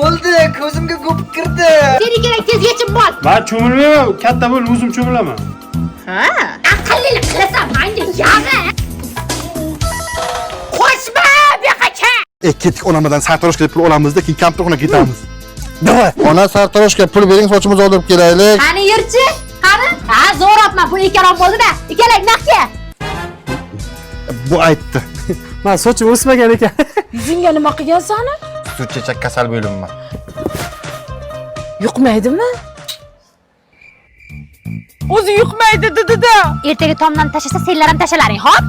bo'ldi, ko'zimga ko'pib kirdi. Seni kerak tez yechib bol. Men cho'milmayman, katta bo'l, o'zim cho'milaman. Ha? Aqllilik qilasan, menga yag'i. Qo'shma, beqacha. Ketdik onamdan sartaroshga pul olamizda, keyin kampirxonaga ketamiz. Davay. Ona sartaroshga pul bering, sochimizni oldirib kelaylik. Qani yurchi? Qani? Ha, zo'rabman, pul ikkalon bo'ldi-da. Ikkalak naqdga. Bu aytdi. Men sochim o'smagan ekan. Yuzingga nima qilgansan? Sut-chechak kasal bo'limman. Yuqmaydimi? O'zi yuqmaydi dedi-da. Ertaga tomdan tashlasa, senlar ham tashalaring, hop?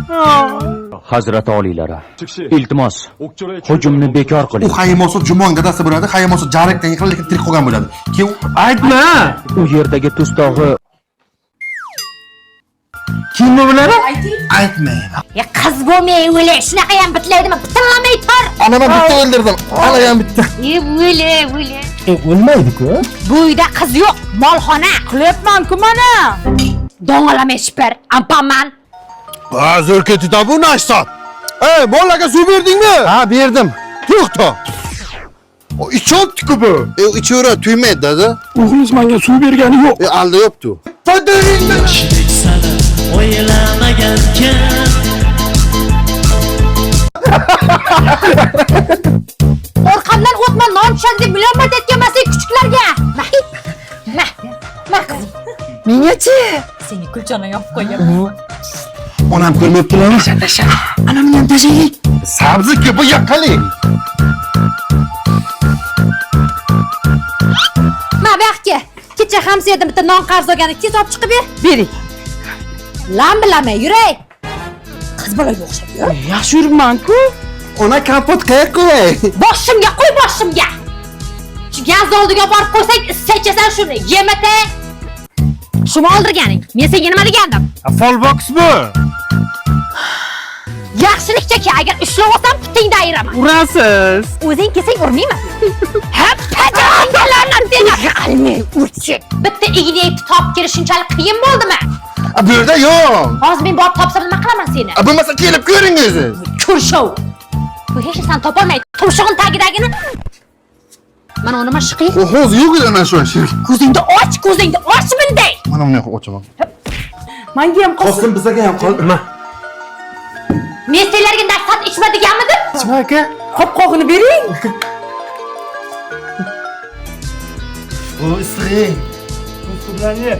Hazrat oliylari, iltimos, hujumni bekor U qiling. Haymosu jumon dadasi bo'ladi, Haymosu jarakdan yiqilib lekin tirik qolgan bo'ladi. Keyin Aytma. U yerdagi tustog'i Kimni biladi? aytmayman. Ya qiz bo'lmay o'li, shunaqa ham bitlaydimi? Bitillamay tur. Ana men bitta o'ldirdim. Ana ham bitta. O'li. O'lmaydi-ku. Bu uyda qiz yo'q, molxona. Qilyapman-ku mana. Dong'alamay shipir, ampaman. Zo'r ketdi bu nashsot. Bolalarga suv berdingmi? Ha, berdim. To'xta. O ichotdi-ku bu. Ichora tuymaydi dada. O'g'lingiz menga suv bergani yo'q. Alda yo'qdi. Fotiringni. O'ylamagankan Orqamdan o'tma, non tushadi deb million marta aytganman-ku kuchuklarga. Ma qizim. Menga-chi? Seni kulchani yopib qo'yaman. Onam ko'rmayaptilarmi? Tasha. Anamni ham tashaylik. Sabzi-ku bu yoqalik. Ma baxtga. Kecha hamsiyadan bitta non qarz olgan, tez olib chiqib ber. Bering. Lam bilamay, yuray. Qiz bolaga o'xshab yur. Yaxshi yuribman-ku. Ona kompot qayerga qo'yay? Boshimga qo'y, boshimga. Shu gaz oldiga borib qo'ysang, issichasan shuni. Yemata. Shuni oldirganing. Men senga nima degandim? Folbox bu. Yaxshilikcha agar ushlab olsam, putingda ayiraman. Urasiz. O'zing kelsang urmayman. Ha, pajongalarni dena qalmay urchi. Bitta ignaga top kirish shunchalik qiyin bo'ldimi? Bu yerda yo'q. Hozir men borib topsam nima qilaman seni? Bo'lmasa kelib ko'ring o'zi. Kurshov. Bu hech narsani topolmaydi. Tumshug'im tagidagini. Mana uni mashqiy. O'g'oz yo'q ana shu ish. Ko'zingni och bunday. Mana buni ochaman. Menga ham qolsin. Bizga ham qol. Nima? Men senlarga nafrat ichma deganmidim? Ichma aka. Qopqog'ini bering. O isring. Suvlarni.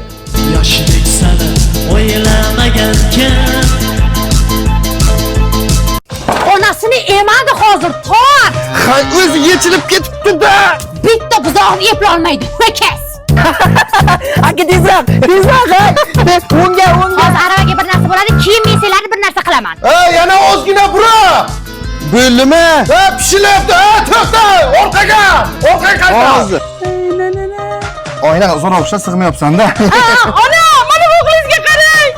yoshlik sani o'ylamagankan Onasini emadi hozir, tor. Hay o'zi yechilib ketibdi-da. Bitta buzoqni eplay olmaydi. Ho'kaz. Aka tezroq. Unga. Hozir aravaga bir narsa bo'ladi, keyin men senlarni bir narsa qilaman. Yana ozgina bura. Bo'ldimi? Pishilyapti. To'xta, orqaga. Orqaga qayta. Hozir. Oyna zo'r o'xsha sig'mayapsan-da. Ona, mana bu o'g'lingizga qarang.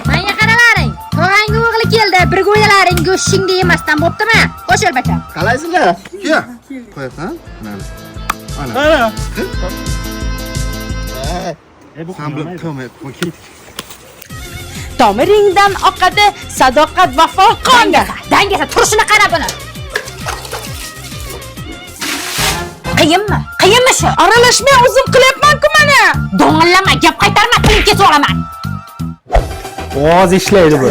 Menga qaralaring. Tog'angga o'g'li keldi. Birga o'ylalaring, go'shtingni yemasdan bo'ptimi? Qo'sh yo'lbacham. Qalaysizlar? Kel. Qo'yasan? Mana. Mana. Bu Ham bilan ko'may, ket. Tomiringdan oqadi sadoqat vafo qonga. Dangasa, turishini qara buni. Qiyinmi shu? Aralashmay o'zim qilyapman-ku mana. Do'ng'illama, gap qaytarma, tilib ketib olaman. Ovoz ishlaydi bu.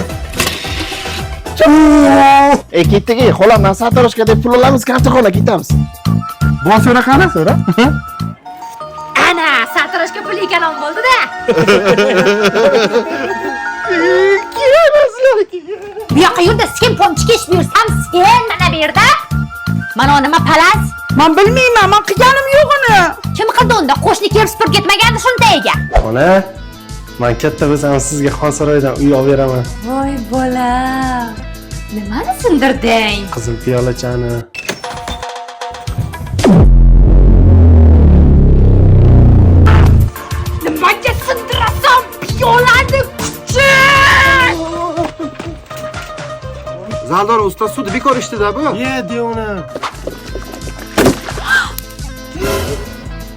Ketdik, xolamdan sartaroshga deb pul olamiz, kaftixona ketamiz. Bu so'ra qani? So'ra. Ana, sartaroshga pul ekan bo'ldi-da. Bu yoqqa yurda, sen pomchika ish buyursam, sen mana bu yerda. Mana nima palas? Men bilmayman, men qilganim yo'q uni. Kim qildi unda? Qo'shni kelib supurib ketmagandi shuni tagiga. Ona, men katta bo'lsam sizga Xonsaroydan uy olib beraman. Voy bola. Nimani sindirding? Qizil piyolachani. Nimaga sindirasan piyolani kuchi? Zaldor usta sud bekor ishdida bu. Ye, uni.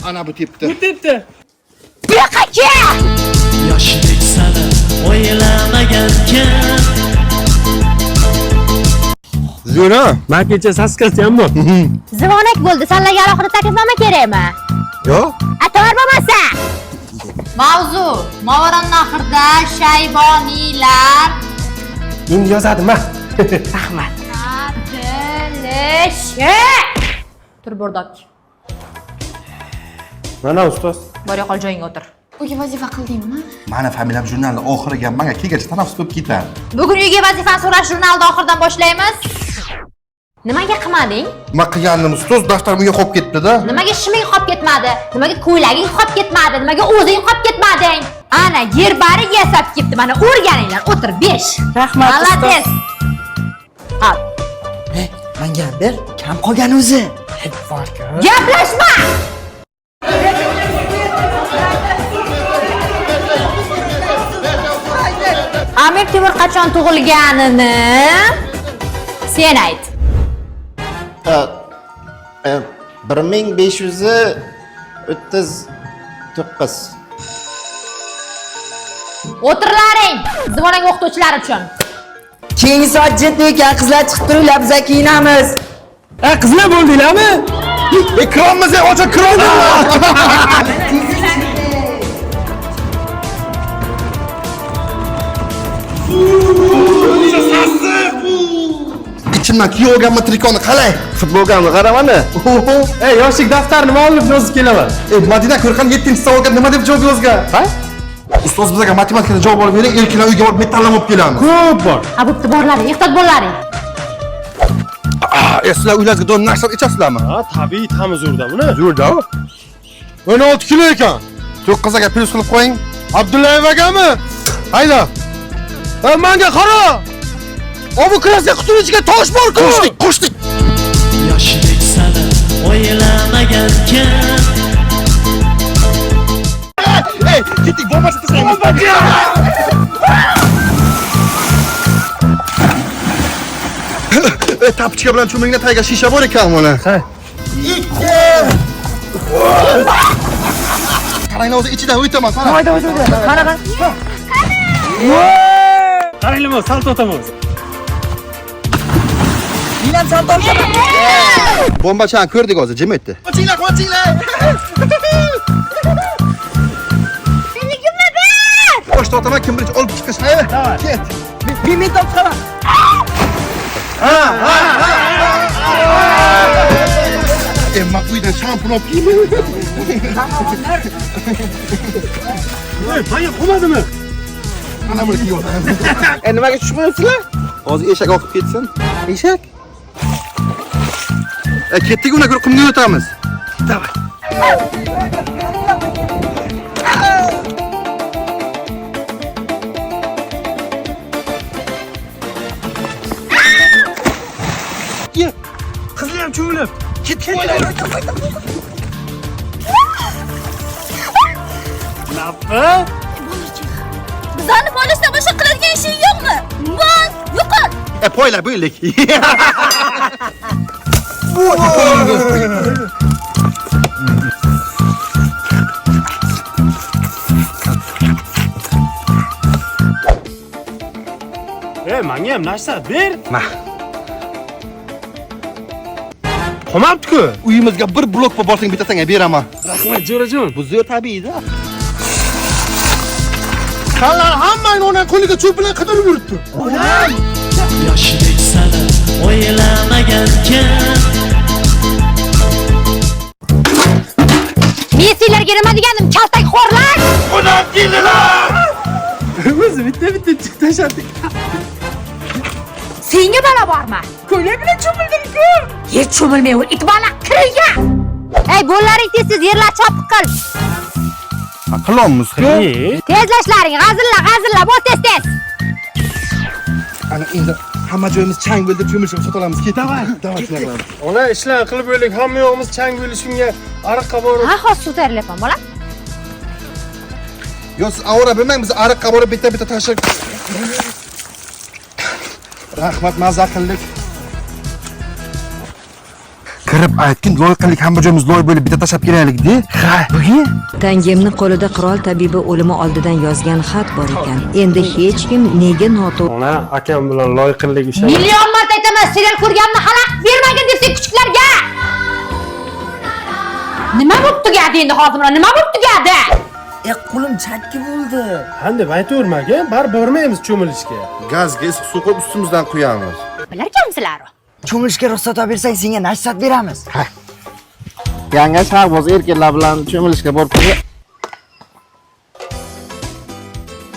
Ana bu tepdi. Tepdi. Beqacha! yoshlik sani o'ylamagankan Zo'ra. Men kecha saskatyapman bu. Zivonak bo'ldi. Senlarga alohida taklifnoma kerakmi? Yo'q. Atar bo'lmasa. Mavzu: Movarannahrda shayboniylar Endi yozadim, ha. Rahmat. Adilishi. Tur bo'rdok. Mana ustoz. Bor yo'qol joyingga o'tir. Uyga vazifa qildingmi? Mana familiyam jurnalda oxiriga menga kelgach tanaffus bo'lib ketadi. Bugun uyga vazifani so'rash jurnalida oxirdan boshlaymiz. Nimaga qilmading? Nima qilganim ustoz daftarim uyga qolib ketdi-da. Nimaga shiming qolib ketmadi? Nimaga ko'ylaging qolib ketmadi? Nimaga o'zing qolib ketmading? Ana yerbari yasab ketdi. Mana o'rganinglar. O'tir 5. Rahmat, Malades. Al. Menga ber, kam qolgan o'zi. Gaplashma. Amir Temur qachon tug'ilganini sen ayt. 1539. O'tirlaring. Zivonaga o'qituvchilar uchun. Keyingi soat jiddiy ekan, qizlar chiqib turinglar, biz kiyinamiz. Qizlar bo'ldinglarmi? Ekranimiz ocha kran. İçimden kiyolgan matrikoni qalay? Futbolgami qaramani. Ey, yoshlik daftarini olib yozib kelaman. Madina ko'rgan 7-savolga nima deb javob yozgan? Ha? Ustoz bizga matematikada javob olib bering, erkaklar uyga borib metallam olib kelamiz. Ko'p bor. Ha, bo'pti, borlaring, ehtiyot bo'llaring. Sizlar uylarga don narsa ichasizlarmi? Ha, tabiiy ta'mi zo'rda buni. Zo'rda. 16 kilo ekan. To'qqizga plus qilib qo'ying. Abdullayev akami? Hayda. Menga qara. Bu krasga qutini ichiga tosh bor-ku. Qo'shdik. Yoshlik sani o'ylamagankan. Ey, ketdik, bomba chiqaramiz. Tapchika bilan cho'mingda tayga shisha bor ekan mana. Ha. Qarang, o'zi ichidan o'taman, qara. Qanaqa? Qaranglar, salto otamiz. Menam salto olaman. Bombachani ko'rdik hozir, jim o'tdi. Qochinglar. Bosh tortaman, kim birinchi olib chiqish. Ket. Men tortaman. Emma uydan shampun olib keldi. Hayır, olmadimi? Mana buni kiyib olaman. Nimaga tushmayapsizlar? Hozir eshak oqib ketsin. Eshak? Ketdik, una ko'ra qumga o'tamiz. Davay. Qizlar ham cho'milib. Ket. Napa? Bizlarni polizda boshqa qiladigan ishing yo'qmi? Bas, yo'qol. Poyla bo'ylik. Menga ham narsa ber. Qolmabdi-ku. Uyimizga bir blok borsang bitasanga beraman. Rahmat, jo'rajon. Bu zo'r tabiiyda. Qanlar hammang ona qo'liga cho'p bilan qidirib yuribdi. Yoshlik sani o'ylamagankan. Men sizlarga nima deganim, kaltak xo'rlar. Bundan keldilar. O'zi bitta tashladik. Senga balo bormi? Ko'ylak bilan cho'mildim-ku. Hech cho'milmay ol, it bola kirga. Ey, bo'llaring tez yerlar chopib qil. Qilamiz. Tezlashlaring, g'azilla, bo'l tez. Ana endi hamma joyimiz chang bo'ldi, cho'milishib sotolamiz. Davay. Ona ishlar qilib o'ylik, hamma yo'g'imiz chang bo'ldi, shunga ariqqa borib. Ha, hozir suv tayyorlayapman, bola. Yo, siz avra bilmang, biz ariqqa borib bitta tashib. Rahmat, mazza qildik. kirib aytgin, loyqinlik ham birimiz loy bo'lib bitta tashab kelaylik-da. Ha, bugi? Tangemni qo'lida qirol tabibi o'limi oldidan yozgan xat bor ekan. Endi hech kim nega noto'g'ri Ona akam bilan loyqinlik o'sha. Million marta aytaman, serial ko'rganimni xalaqit bermagin desang kuchuklarga. Nima bo'lib tugadi endi hozir? Nima bo'lib tugadi? Qo'lim chakki bo'ldi. Qanday aytavermaga, bar bormaymiz cho'milishga. Gazga issiq suv qo'yib ustimizdan quyamiz. Bilarkansizlar? Cho'milishga ruxsat olib bersang, senga nashsat beramiz. Yanga Shahboz erkaklar bilan cho'milishga borib keldi.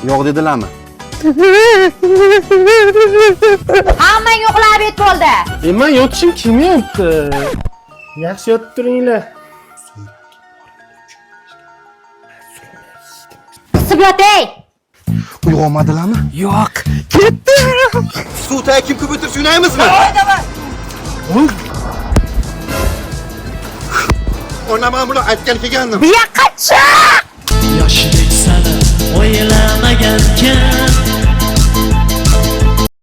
Yo'q dedilarmi? Hammang uxlab yet bo'ldi. Men yotishim kim yotdi? Yaxshi yotib turinglar. Qisib yotay. Uyg'onmadilarmi? Yo'q. Suvda kim ko'p o'tirib o'ynaymizmi? O'ynaman buni aytgan kelgandim. Bu yoqqa chiq. Yoshlik sana o'ylamagankan